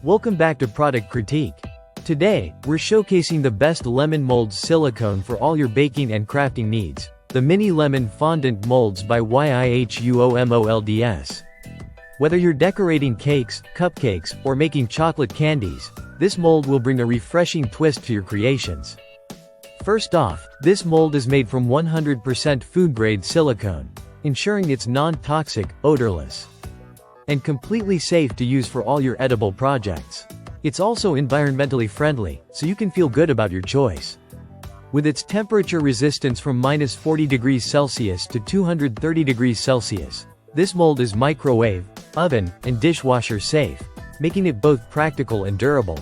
Welcome back to Product Critique. Today, we're showcasing the best lemon molds silicone for all your baking and crafting needs, the Mini Lemon Fondant Molds by YIHUOMOLDS. Whether you're decorating cakes, cupcakes, or making chocolate candies, this mold will bring a refreshing twist to your creations. First off, this mold is made from 100% food-grade silicone, ensuring it's non-toxic, odorless, and completely safe to use for all your edible projects. It's also environmentally friendly, so you can feel good about your choice. With its temperature resistance from -40 degrees Celsius to 230 degrees Celsius, this mold is microwave, oven, and dishwasher safe, making it both practical and durable.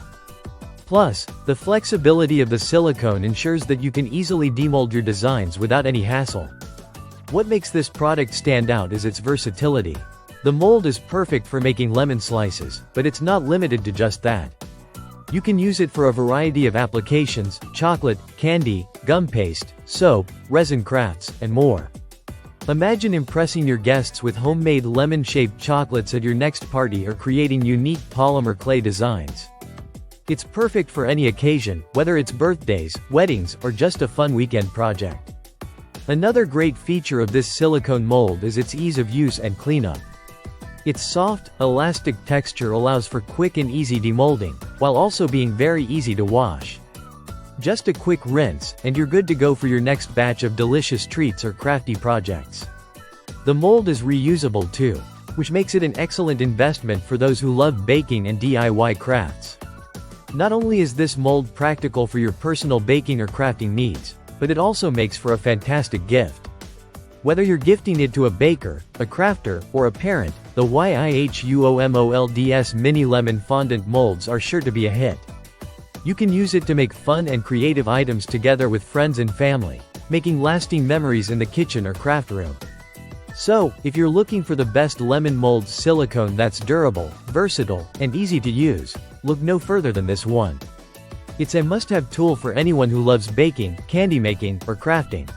Plus, the flexibility of the silicone ensures that you can easily demold your designs without any hassle. What makes this product stand out is its versatility. The mold is perfect for making lemon slices, but it's not limited to just that. You can use it for a variety of applications: chocolate, candy, gum paste, soap, resin crafts, and more. Imagine impressing your guests with homemade lemon-shaped chocolates at your next party or creating unique polymer clay designs. It's perfect for any occasion, whether it's birthdays, weddings, or just a fun weekend project. Another great feature of this silicone mold is its ease of use and cleanup. Its soft, elastic texture allows for quick and easy demolding, while also being very easy to wash. Just a quick rinse, and you're good to go for your next batch of delicious treats or crafty projects. The mold is reusable too, which makes it an excellent investment for those who love baking and DIY crafts. Not only is this mold practical for your personal baking or crafting needs, but it also makes for a fantastic gift. Whether you're gifting it to a baker, a crafter, or a parent, the YIHUOMOLDS Mini Lemon Fondant Molds are sure to be a hit. You can use it to make fun and creative items together with friends and family, making lasting memories in the kitchen or craft room. So, if you're looking for the best lemon molds silicone that's durable, versatile, and easy to use, look no further than this one. It's a must-have tool for anyone who loves baking, candy making, or crafting.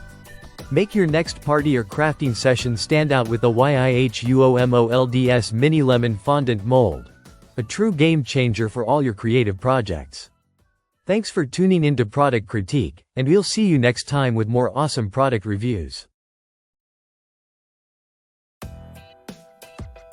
Make your next party or crafting session stand out with the YIHUOMOLDS Mini Lemon Fondant Mold. A true game changer for all your creative projects. Thanks for tuning in to Product Critique, and we'll see you next time with more awesome product reviews.